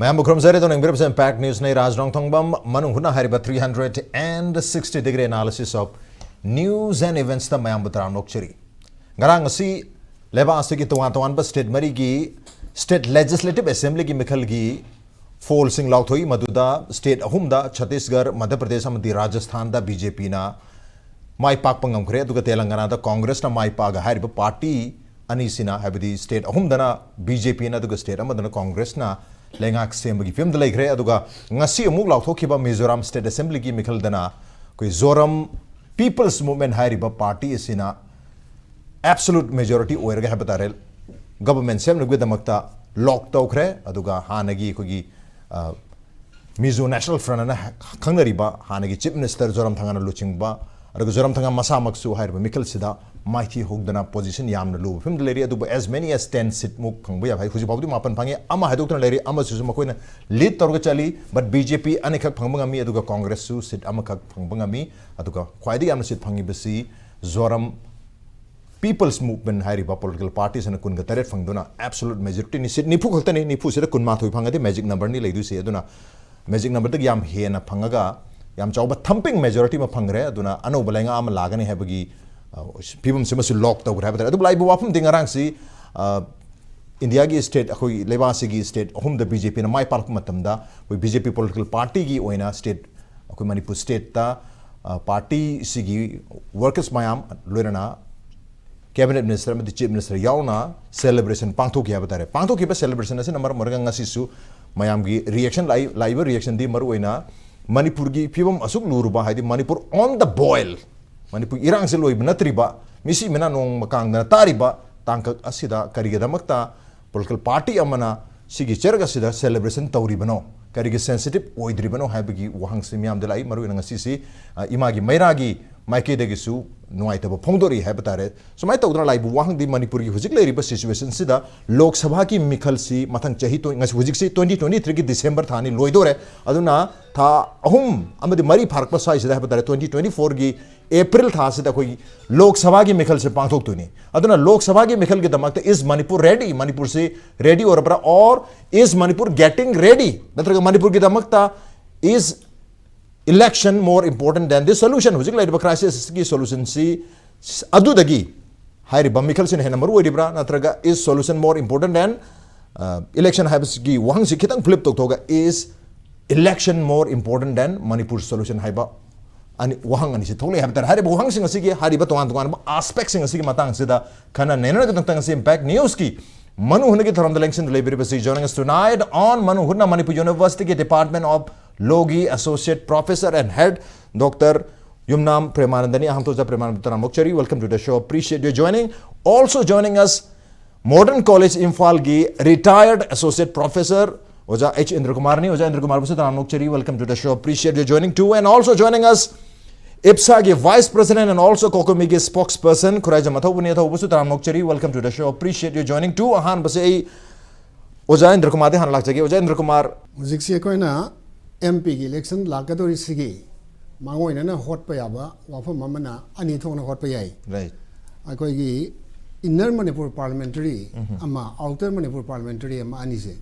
मैं मुखरम जरे तो नंबर से इम्पैक्ट न्यूज़ ने राजरंग थोंगबम मनुंग हुना Hariba 360 degree analysis of news and events ता मैं बुतरान नोकचरी गरांग सी लेबा आस्ते की तवान बस स्टेट मरी की स्टेट लेजिस्लेटिव असेंबली की मिखल की फोल सिंग लाउथोई मधुदा स्टेट अहुमदा छत्तीसगढ़ मध्य प्रदेश अमदी राजस्थान दा बीजेपी ना माई पाक पंगम खरे अदुगा तेलंगाना दा कांग्रेस ना माई पाग हरिबा पार्टी अनीसिना हबदी स्टेट अहुमदना बीजेपी ना अदुगा स्टेट अमदना कांग्रेस ना लेंगाक सेमबगी film दलाइग्रे अदुगा ngasi amuk lauthokiba Mizoram State Assembly ki mikhaldana koi Zoram People's Movement hairiba party isina absolute majority oirga habatare government sem nugwedamakta lock tawkhre aduga hanagi kogi Mizo National Front na khangnariba hanagi chief minister Zoram Thangana luchingba aduga Zoram Thanga masamaksu hairiba mikhal sida mighty hogdana position yamna lu film leri aduba as many as 10 sit muk khangba ya bhai huji pawdi mapan phange ama hadokna leri ama su makoina lead torga chali but BJP anekhak phangba mi aduga Congress su sit ama khak phangba mi aduga khwaidi amna sit phangi basi Zoram People's Movement hairiba political parties and kun ga taret phangduna absolute majority ni sit nipu khaltani nipu sira kun ma thoi phangade magic number ni leidu se aduna magic number tak yam hena phangaga yam chawba thumping majority ma phangre aduna ano balenga am lagani habagi people se masu lock tawra habata adu lai wafum dingarang si India gi state akoi lebasi gi state hum the BJP na mai park matamda koi BJP political party gi oina state akoi Manipur state ta party sigi workers mayam loirana cabinet minister amadi chief minister yauna celebration pangthok ya batare pangthok ki ba celebration ase number marga ngasi su mayam gi reaction live reaction di maru oina Manipur gi phibam asuk luruba haidi Manipur on the boil Manipur irang se loi banatriba misi mena nong makang na tariba tangkak asida karigedamakta political party amana sigi cherga sida celebration tawribano karige sensitive oidribano haibagi wahang se miam delai maru ngasi si imagi mairagi maike degisu nuaitaba phongdori habatare so mai tawdra laibu wahang di Manipur gi hujik leiriba situation sida lok sabha ki mikhal si mathang chahi to ngasi hujik si 2023 ki December thani loidore aduna tha ahum amadi mari pharkpa sai sida habatare 2024 gi April tha sida koi lok sabha ki mikhal se pangthok tuni aduna lok sabha ki mikhal ki damakta is Manipur ready Manipur se ready or is Manipur getting ready natraga Manipur ki damakta is election more important than the solution hujik lai crisis ki solution si adu dagi hairi bamikal sin hena maru ribra natraga is solution more important than election habs gi wang si khitang flip tok thoga is election more important than Manipur solution haiba ani wahang ani se thole habtar hari wahang sing asigi hari ba tuan aspect sing asigi matang sida khana nena ka tang se impact news ki Manu Hunna ki thoram election delivery basi joining us tonight on Manu Hunna Manipur University ki Department of Logi Associate Professor and Head Dr. Yumnam Premanandani Ahamtoja Premanandana Mokchari. Welcome to the show. Appreciate you joining. Also joining us Modern College Imphal gi retired Associate Professor Oja H. Indra Kumar ni Oja Indra Kumar Basudana Mokchari. Welcome to the show. Appreciate you joining too. And also joining us IPSA ki Vice President and also Kokomi ki Spokesperson Khuraija Mathawuni Basudana Mokchari. Welcome to the show. Appreciate you joining too. Ahan basai Oja Indra Kumar de han lak jagi Oja Indra Kumar music se ko na MP ki election lakadori sigi mangoi na hot pa yaba wafam mamana ani thona hot pa yai right akoi gi inner Manipur parliamentary ama outer Manipur parliamentary ama ani se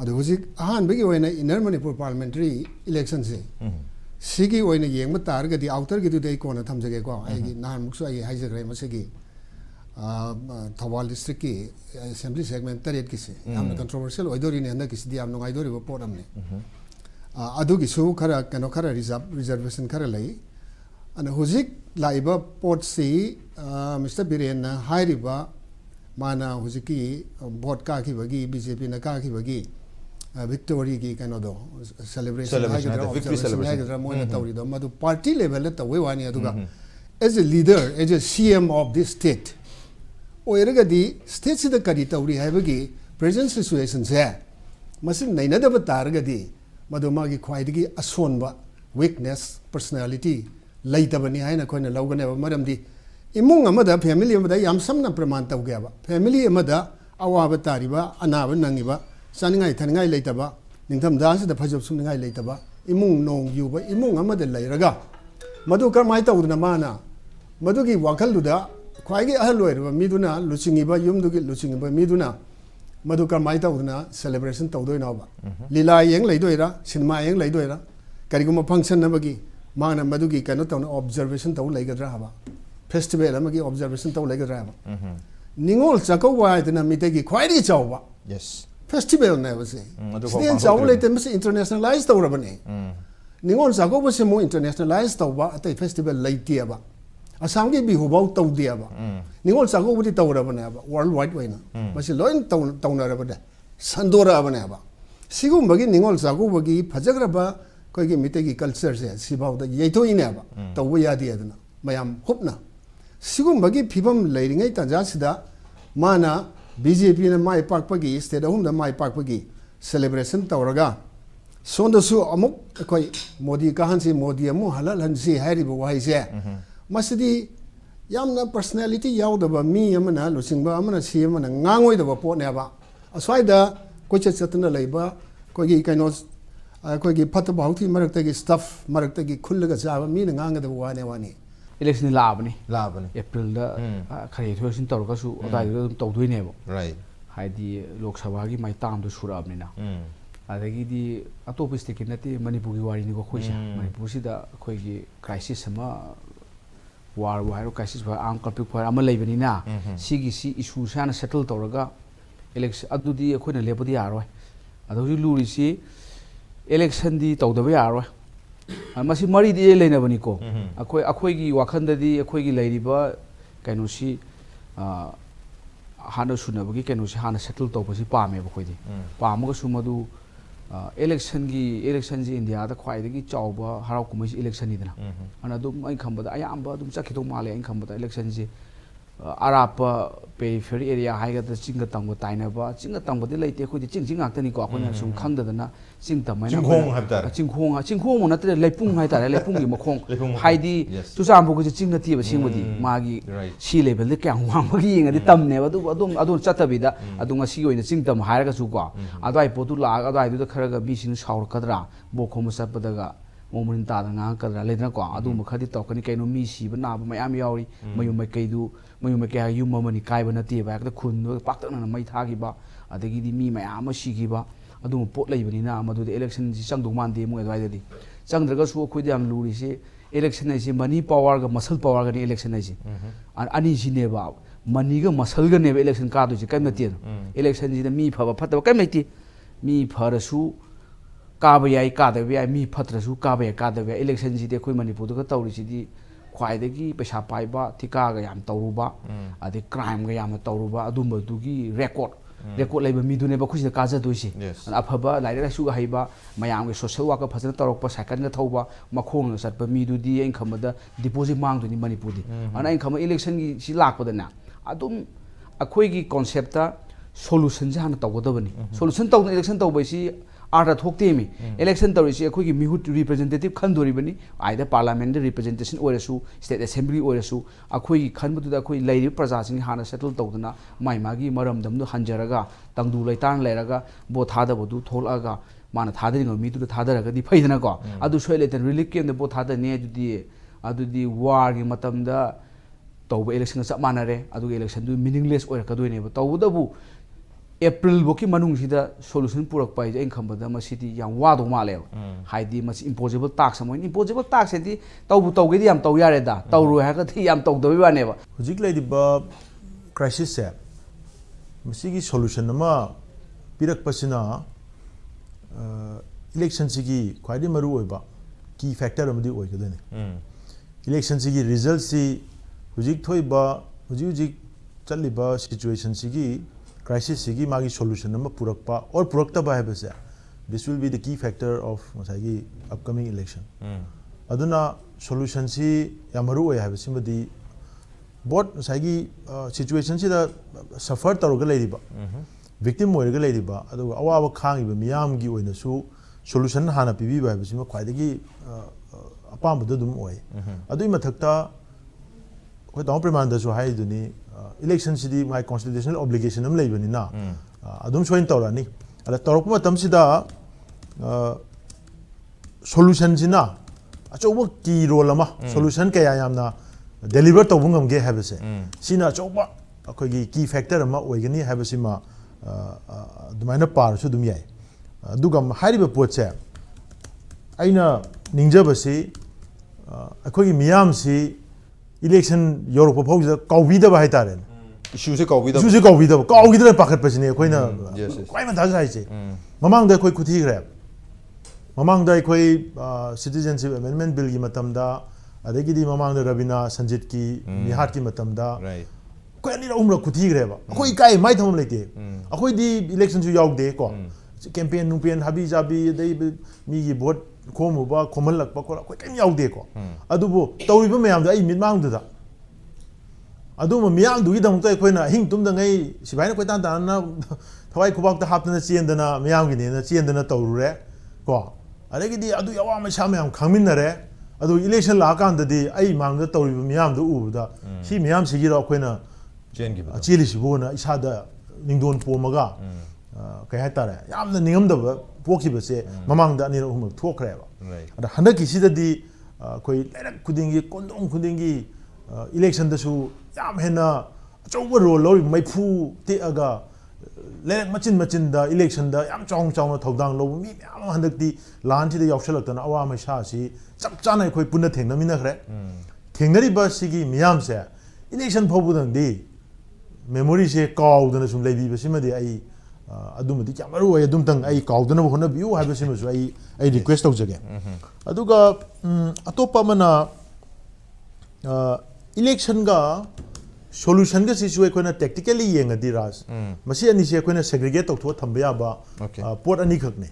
adu hujik ahan begi oina inner Manipur parliamentary election se sigi oina yeng ma tar ga di outer gi du dei ko na thamjage ko ai gi nan muksu ai haijagre ma sigi Thawal district ki assembly segment taret ki se amna controversial oidori ne anda ki sidi amno ngaidori bo pot amne adugi su khara kano khara reservation khara lai ana hujik laiba pot si Mr. Biren hairiba mana hujiki vote ka ki bagi BJP na ka ki bagi victory ki kano do celebration victory celebration mo na tawri do madu party level ta we wani aduga as a leader, as a CM of this state, oiragadi state sida kari tauri haibagi present situation se masin nainadaba taragadi madumagi khwaidagi asonba weakness personality laitabani haina koina lawganeba maramdi imung amada family amada yam samna praman tawgeba family amada awaba tariba anaba nangiba saningai thaningai laitaba ningtham dasida phajab sumningai laitaba imung nong yuba imung amada lairaga madu karmai tawduna mana madugi wakalduda khwaigi ahaloirba miduna luchingiba yumdugi luchingiba miduna madu karmai tawduna celebration tawdoinaba lila yeng leidoira cinema yeng leidoira kariguma function nabagi mana madugi kano tawna observation taw leigadra haba festival amagi observation taw leigadra haba ningol chako waidna mitegi khwaigi chawba yes festival ne base sten chaw leite mas internationalize tawrabani ningol chako base mo internationalize tawba atai festival leite aba asam gi bihu bau taw dia ba ningol chako budi tawrabani aba worldwide waina base loin tawna rabada sandora abane aba sigum bagi ningol chako bagi phajagraba koigi mitegi culture se sibau da yeito ine aba tawba yadi adna mayam hupna sigum bagi phibam leiringai tanja sida mana BJP na mai pakpagi state home da mai pakpagi celebration tawraga sonda su amuk koi modi ka hansi modi amu halal hansi hari bo wai se masidi yamna personality yaudaba mi amana lucingba amana si amana ngangoi da pot ne ba aswaida koche chatna leiba koigi kainos koigi phatba hauthi marakta gi stuff marakta gi khullaga jaba mi na nganga da wane wani election labani April da khari thosin tawra su adai dum tawdoi ne bo right haidi lok sabha gi mai tam du surabni na adagi di atop state nati manipur gi wari ni ko khoisa manipur si da khoi gi crisis sama war wire crisis ba am conflict war ama leibani na sigi si issue sana settle tawraga election adudi khoina lepodi yaroi adoi luri si election di tawdaba yaroi masi mari di leina bani ko akhoi gi wakhanda di akhoi gi leiriba kaino si hana sunabagi kaino si hana settle tawbasi pame ba khoi di pamaga sumadu election ji India da khwai gi chawba harau kumai election ni dana ana dum ai khambada ayamba dum chakhito male ai khambada election ji arapa periphery area haiga da chinga tangba tainaba chinga tangba de leite khoi di ching ngakta ni ko akhoi na sum khangdadana ching tamai na chingkhong na tre leipung hai tare leipung gi makhong haidi chusam bu gi ching na ti ba singodi magi si level de kyang wang gi yeng di tam ne ba du adum chatabi da adunga si oina ching tam hairaga su ko adai potu la adai du da kharaga bi sing saur kadra bo khom sapadaga momurin ta da nga kadra ledna ko adum khadi tokani kaino mi si ba na ba mayam yauri mayum mai kaidu mayum mai kaya yum mamani kai ba na ti ba ka khun pak tak na mai thagi ba adagi di mi mayam si gi ba adum pot leibani na madu de election si changdu mande mu adai di changdraga su khoi de am luri si election ai si money power ga muscle power ga ni election ai si ani si ne ba money ga muscle ga ne election ka du si kai na ti election ji da mi pha ba phat ba kai mai ti mi phara su ka ba yai ka da yai mi phatra su ka ba yai ka da yai election ji de khoi manipur da ka tawri si di khwai de gi paisa pai ba thika ga yam tawru ba ade crime ga yam tawru ba adum ba du gi record laiba mi dune ba khusi ka ja doisi afaba laira su ga haiba mayam ge social work phajana tarok pa cycle ga thauba makhong sat pa mi du di en khamada deposit mang du ni manipur di ana en khama election gi si lak pa na adum akhoi gi concept ta solution ja na tawgodabani solution taw election tawbai si arta thokte mi election tawrisi akhoi gi mihut representative khandori bani aida parliament representation oresu state assembly oresu akhoi gi khanbudu da akhoi lairi praja sing hana settle tawdana mai magi maram dam du hanjaraga tangdu laitang lairaga bo thada bodu tholaga mana thadari ngo mi tu thadaraga di phaidana ko adu soile ten relief kem de bo thada ne adudi war gi matam da tawba election sa manare adu election du meaningless oira ka doine ba tawda bu April boki manung sida solution purak pai eng khambada masidi yang wado male haidi mas impossible tax mo impossible tax edi tawbu tawge di yam taw yare da tawru ha ka thi yam taw dobi ba ne ba hujik lai di ba crisis se masigi solution ma pirak pasina election sigi khwaidi maru oi ba key factor amadi oi ka dene election sigi result si hujik thoi ba hujik chali ba situation sigi crisis sigi magi solution nama purakpa or purakta ba habese this will be the key factor of masagi upcoming election aduna solution si yamaru oy have simadi bot saigi situation si da suffer taruga leiriba victim oy ga leiriba adu awa khang iba miyam gi oina su solution hana pibi ba bisima khwaidagi apam bu dum oy adu imathakta ko daw preman da su hai duni election si di my constitutional obligation am leibani na adum soin tawrani ala tawrok matam sida solution jina achoba ki role ama solution kaya yamna deliver to bungam ge have se sina achoba akogi key factor ama oigani have sima dumaina par su dum yai dugam hariba potse aina ningjaba si akogi miyam si election Europe phauja kawbida ba haitare issue se kawbida kawbida pakhat pasine koina kwai ma thaj sai mamang da koi kuthi gre mamang da koi citizenship amendment bill gi matamda adegi di mamang da Rabina Sanjit ki Nihat ki matamda koi ani umra kuthi gre ba koi kai mai thom leite akoi di election su yaw de ko campaign nupian habi jabi dei mi gi vote khomu ba khomal lak pa ko koi kai yaw de ko adubu tawriba mayam da ai mit mang da aduma miyang du gi dam tai koina hing tum da ngai sibai na koi tan tan na thawai khubak ta hap na chen da na miyang gi ne na chen da na tawru re ko adegi di adu yawa ma sha mayam khangmin na re adu election la kan da di ai mang da tawriba miyam du u da si miyam si gi ro koina chen gi ba chili si bo na isa da ningdon po maga kai ha ta re yam na ningam da pok si ba se mamang da ni ro hum thok re ba ada handa ki si da di koi lerak kudingi kondong kudingi election da su yam hena achauba role lo mai phu te aga lerak machin da election da yam chong na thodang lo mi yam handak di lan thi da yawshalak ta na awa ma sha si chap chana khoi punna thengna mi na khre thengnari ba si gi miyam se election phobu dang di memory se kaw da na sum leibi ba sima di ai adum di kyamaru ai adum tang ai kaw da na hona biu ha ba sima su ai request tau jage aduga atopa mana election ga solution ga situation ko na tactically yenga di ras masi ani se ko na segregate tok tho thambya ba port ani khak ne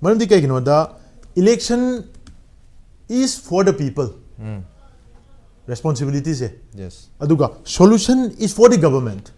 maram di kai gino da election is for the people responsibility se yes aduga solution is for the government